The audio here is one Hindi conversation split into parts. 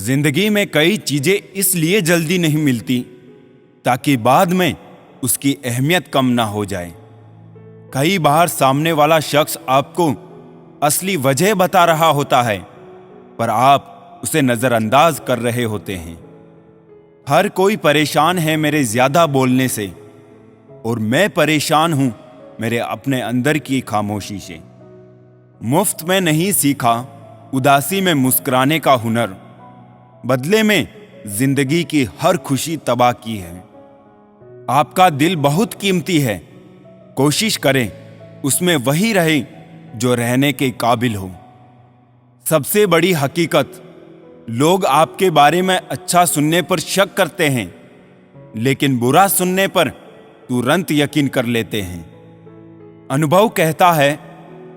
जिंदगी में कई चीजें इसलिए जल्दी नहीं मिलती ताकि बाद में उसकी अहमियत कम ना हो जाए। कई बार सामने वाला शख्स आपको असली वजह बता रहा होता है, पर आप उसे नजरअंदाज कर रहे होते हैं। हर कोई परेशान है मेरे ज्यादा बोलने से, और मैं परेशान हूं मेरे अपने अंदर की खामोशी से। मुफ्त में नहीं सीखा उदासी में मुस्कुराने का हुनर, बदले में जिंदगी की हर खुशी तबाह की है। आपका दिल बहुत कीमती है, कोशिश करें उसमें वही रहे जो रहने के काबिल हो। सबसे बड़ी हकीकत, लोग आपके बारे में अच्छा सुनने पर शक करते हैं, लेकिन बुरा सुनने पर तुरंत यकीन कर लेते हैं। अनुभव कहता है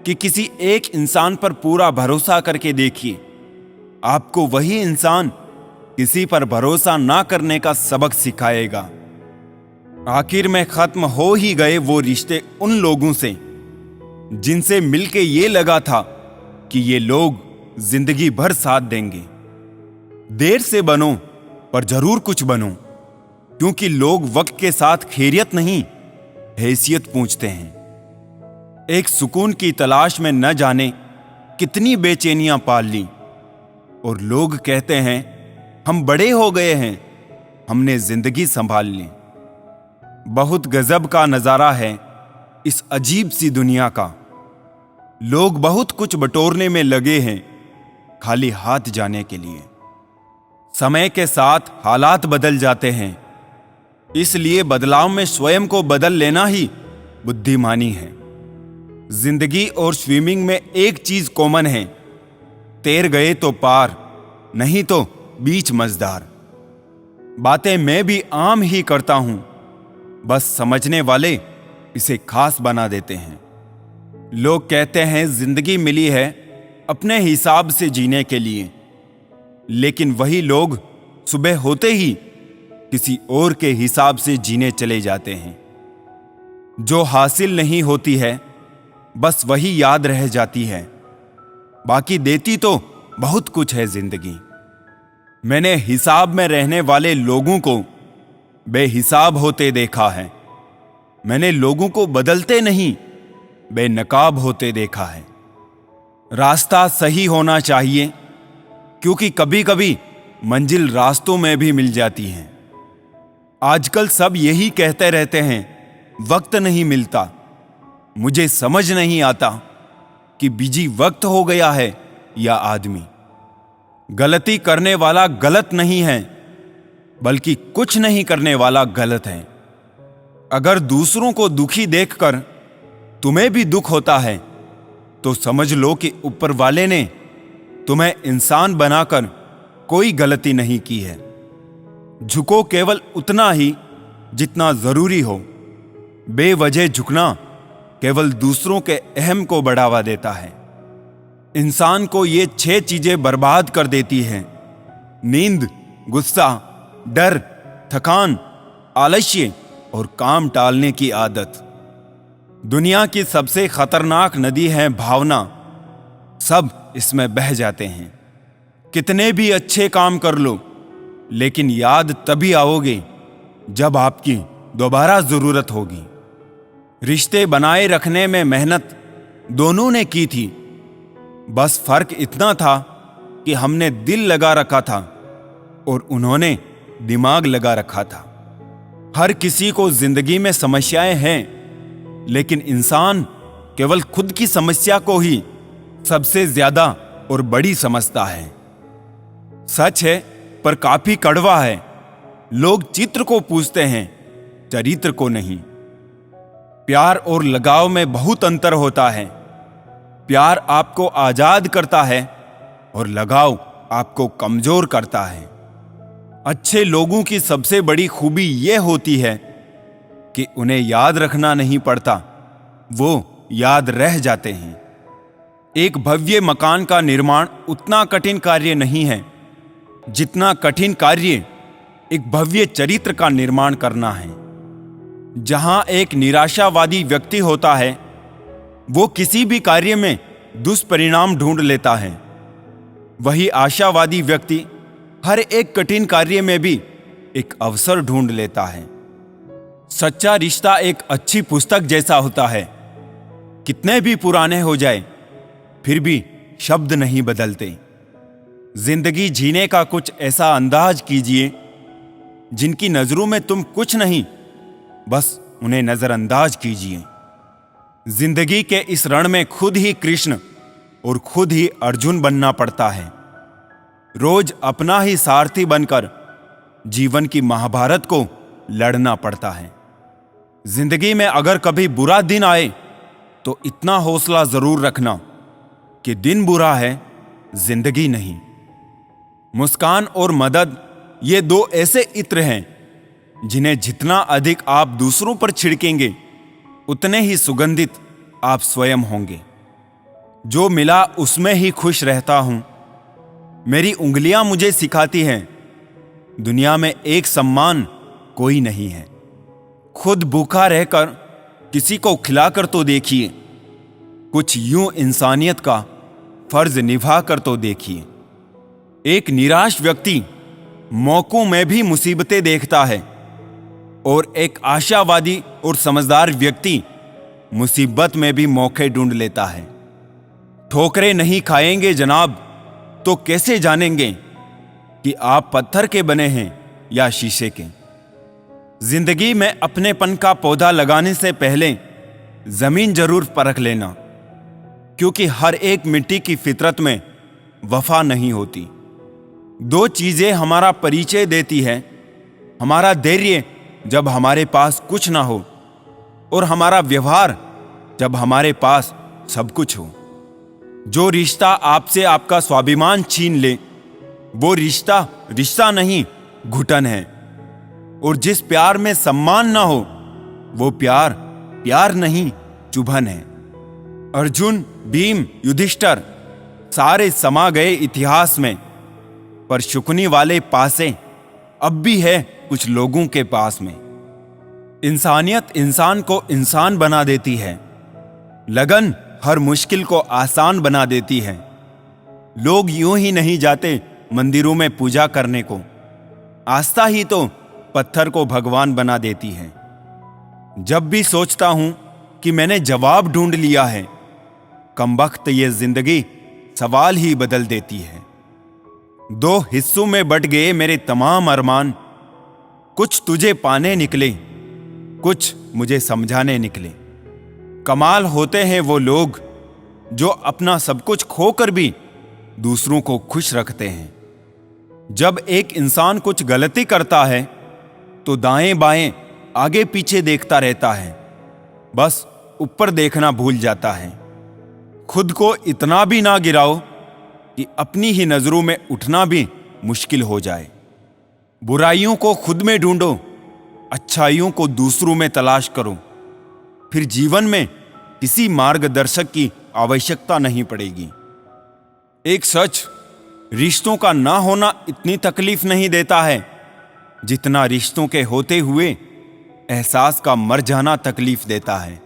कि किसी एक इंसान पर पूरा भरोसा करके देखिए, आपको वही इंसान किसी पर भरोसा ना करने का सबक सिखाएगा। आखिर में खत्म हो ही गए वो रिश्ते उन लोगों से जिनसे मिलके ये लगा था कि ये लोग जिंदगी भर साथ देंगे। देर से बनो पर जरूर कुछ बनो, क्योंकि लोग वक्त के साथ खैरियत नहीं, हैसियत पूछते हैं। एक सुकून की तलाश में न जाने कितनी बेचैनियां पाल ली, और लोग कहते हैं हम बड़े हो गए हैं, हमने जिंदगी संभाल ली। बहुत गजब का नजारा है इस अजीब सी दुनिया का। लोग बहुत कुछ बटोरने में लगे हैं खाली हाथ जाने के लिए। समय के साथ हालात बदल जाते हैं, इसलिए बदलाव में स्वयं को बदल लेना ही बुद्धिमानी है। जिंदगी और स्विमिंग में एक चीज कॉमन है, तैर गए तो पार, नहीं तो बीच मझधार। बातें मैं भी आम ही करता हूं, बस समझने वाले इसे खास बना देते हैं। लोग कहते हैं जिंदगी मिली है अपने हिसाब से जीने के लिए, लेकिन वही लोग सुबह होते ही किसी और के हिसाब से जीने चले जाते हैं। जो हासिल नहीं होती है बस वही याद रह जाती है, बाकी देती तो बहुत कुछ है जिंदगी। मैंने हिसाब में रहने वाले लोगों को बेहिसाब होते देखा है। मैंने लोगों को बदलते नहीं, बेनकाब होते देखा है। रास्ता सही होना चाहिए, क्योंकि कभी कभी मंजिल रास्तों में भी मिल जाती है। आजकल सब यही कहते रहते हैं वक्त नहीं मिलता। मुझे समझ नहीं आता कि बिजी वक्त हो गया है या आदमी। गलती करने वाला गलत नहीं है, बल्कि कुछ नहीं करने वाला गलत है। अगर दूसरों को दुखी देखकर तुम्हें भी दुख होता है, तो समझ लो कि ऊपर वाले ने तुम्हें इंसान बनाकर कोई गलती नहीं की है। झुको केवल उतना ही जितना जरूरी हो। बेवजह झुकना केवल दूसरों के अहम को बढ़ावा देता है। इंसान को ये 6 चीजें बर्बाद कर देती हैं: नींद, गुस्सा, डर, थकान, आलस्य और काम टालने की आदत। दुनिया की सबसे खतरनाक नदी है भावना। सब इसमें बह जाते हैं। कितने भी अच्छे काम कर लो, लेकिन याद तभी आओगे जब आपकी दोबारा जरूरत होगी। रिश्ते बनाए रखने में मेहनत दोनों ने की थी, बस फर्क इतना था कि हमने दिल लगा रखा था और उन्होंने दिमाग लगा रखा था। हर किसी को जिंदगी में समस्याएं हैं, लेकिन इंसान केवल खुद की समस्या को ही सबसे ज्यादा और बड़ी समझता है। सच है, पर काफी कड़वा है। लोग चित्र को पूछते हैं, चरित्र को नहीं। प्यार और लगाव में बहुत अंतर होता है। प्यार आपको आजाद करता है और लगाव आपको कमजोर करता है। अच्छे लोगों की सबसे बड़ी खूबी यह होती है कि उन्हें याद रखना नहीं पड़ता, वो याद रह जाते हैं। एक भव्य मकान का निर्माण उतना कठिन कार्य नहीं है जितना कठिन कार्य एक भव्य चरित्र का निर्माण करना है। जहां एक निराशावादी व्यक्ति होता है, वो किसी भी कार्य में दुष्परिणाम ढूंढ लेता है। वही आशावादी व्यक्ति हर एक कठिन कार्य में भी एक अवसर ढूंढ लेता है। सच्चा रिश्ता एक अच्छी पुस्तक जैसा होता है। कितने भी पुराने हो जाए, फिर भी शब्द नहीं बदलते। जिंदगी जीने का कुछ ऐसा अंदाज कीजिए जिनकी नजरों में तुम कुछ नहीं, बस उन्हें नजरअंदाज कीजिए। जिंदगी के इस रण में खुद ही कृष्ण और खुद ही अर्जुन बनना पड़ता है। रोज अपना ही सारथी बनकर जीवन की महाभारत को लड़ना पड़ता है। जिंदगी में अगर कभी बुरा दिन आए तो इतना हौसला जरूर रखना कि दिन बुरा है, जिंदगी नहीं। मुस्कान और मदद ये दो ऐसे इत्र हैं जिन्हें जितना अधिक आप दूसरों पर छिड़केंगे उतने ही सुगंधित आप स्वयं होंगे। जो मिला उसमें ही खुश रहता हूं। मेरी उंगलियां मुझे सिखाती हैं, दुनिया में एक सम्मान कोई नहीं है। खुद भूखा रहकर किसी को खिलाकर तो देखिए, कुछ यूं इंसानियत का फर्ज निभा कर तो देखिए। एक निराश व्यक्ति मौकों में भी मुसीबतें देखता है और एक आशावादी और समझदार व्यक्ति मुसीबत में भी मौके ढूंढ लेता है। ठोकरें नहीं खाएंगे जनाब तो कैसे जानेंगे कि आप पत्थर के बने हैं या शीशे के। जिंदगी में अपनेपन का पौधा लगाने से पहले जमीन जरूर परख लेना, क्योंकि हर एक मिट्टी की फितरत में वफा नहीं होती। दो चीजें हमारा परिचय देती है, हमारा धैर्य जब हमारे पास कुछ ना हो और हमारा व्यवहार जब हमारे पास सब कुछ हो। जो रिश्ता आपसे आपका स्वाभिमान छीन ले वो रिश्ता नहीं, घुटन है। और जिस प्यार में सम्मान ना हो वो प्यार नहीं, चुभन है। अर्जुन, भीम, युधिष्ठिर सारे समा गए इतिहास में, पर शुकनी वाले पासे अब भी है कुछ लोगों के पास में। इंसानियत इंसान को इंसान बना देती है, लगन हर मुश्किल को आसान बना देती है। लोग यूं ही नहीं जाते मंदिरों में पूजा करने को, आस्था ही तो पत्थर को भगवान बना देती है। जब भी सोचता हूं कि मैंने जवाब ढूंढ लिया है, कमबख्त ये जिंदगी सवाल ही बदल देती है। दो हिस्सों में बट गए मेरे तमाम अरमान, कुछ तुझे पाने निकले, कुछ मुझे समझाने निकले। कमाल होते हैं वो लोग जो अपना सब कुछ खोकर भी दूसरों को खुश रखते हैं। जब एक इंसान कुछ गलती करता है तो दाएं बाएं आगे पीछे देखता रहता है, बस ऊपर देखना भूल जाता है। खुद को इतना भी ना गिराओ कि अपनी ही नजरों में उठना भी मुश्किल हो जाए। बुराइयों को खुद में ढूंढो, अच्छाइयों को दूसरों में तलाश करो, फिर जीवन में किसी मार्गदर्शक की आवश्यकता नहीं पड़ेगी। एक सच, रिश्तों का ना होना इतनी तकलीफ नहीं देता है जितना रिश्तों के होते हुए एहसास का मर जाना तकलीफ देता है।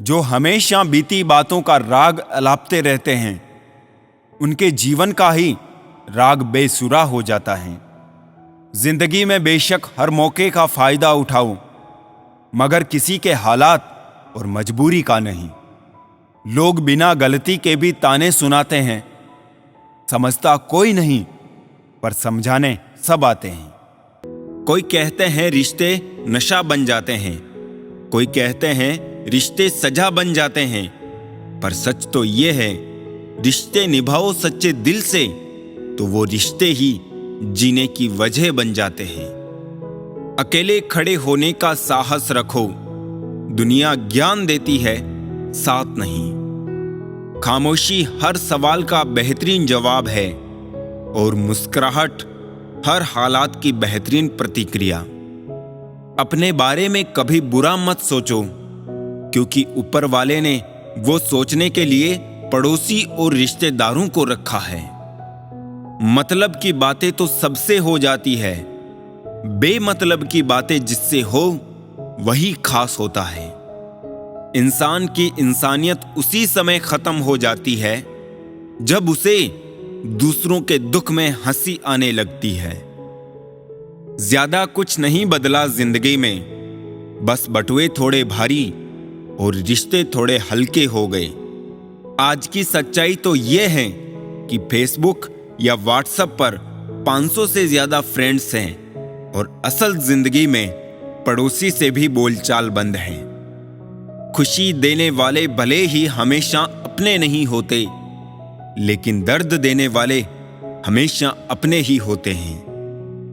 जो हमेशा बीती बातों का राग अलापते रहते हैं, उनके जीवन का ही राग बेसुरा हो जाता है। जिंदगी में बेशक हर मौके का फायदा उठाओ, मगर किसी के हालात और मजबूरी का नहीं। लोग बिना गलती के भी ताने सुनाते हैं, समझता कोई नहीं पर समझाने सब आते हैं। कोई कहते हैं रिश्ते नशा बन जाते हैं, कोई कहते हैं रिश्ते सजा बन जाते हैं, पर सच तो ये है रिश्ते निभाओ सच्चे दिल से तो वो रिश्ते ही जीने की वजह बन जाते हैं। अकेले खड़े होने का साहस रखो, दुनिया ज्ञान देती है साथ नहीं। खामोशी हर सवाल का बेहतरीन जवाब है और मुस्कुराहट हर हालात की बेहतरीन प्रतिक्रिया। अपने बारे में कभी बुरा मत सोचो, क्योंकि ऊपर वाले ने वो सोचने के लिए पड़ोसी और रिश्तेदारों को रखा है। मतलब की बातें तो सबसे हो जाती है, बेमतलब की बातें जिससे हो वही खास होता है। इंसान की इंसानियत उसी समय खत्म हो जाती है जब उसे दूसरों के दुख में हंसी आने लगती है। ज्यादा कुछ नहीं बदला जिंदगी में, बस बटुए थोड़े भारी और रिश्ते थोड़े हल्के हो गए। आज की सच्चाई तो ये है कि फेसबुक या व्हाट्सएप पर 500 से ज्यादा फ्रेंड्स हैं और असल जिंदगी में पड़ोसी से भी बोलचाल बंद है। खुशी देने वाले भले ही हमेशा अपने नहीं होते, लेकिन दर्द देने वाले हमेशा अपने ही होते हैं।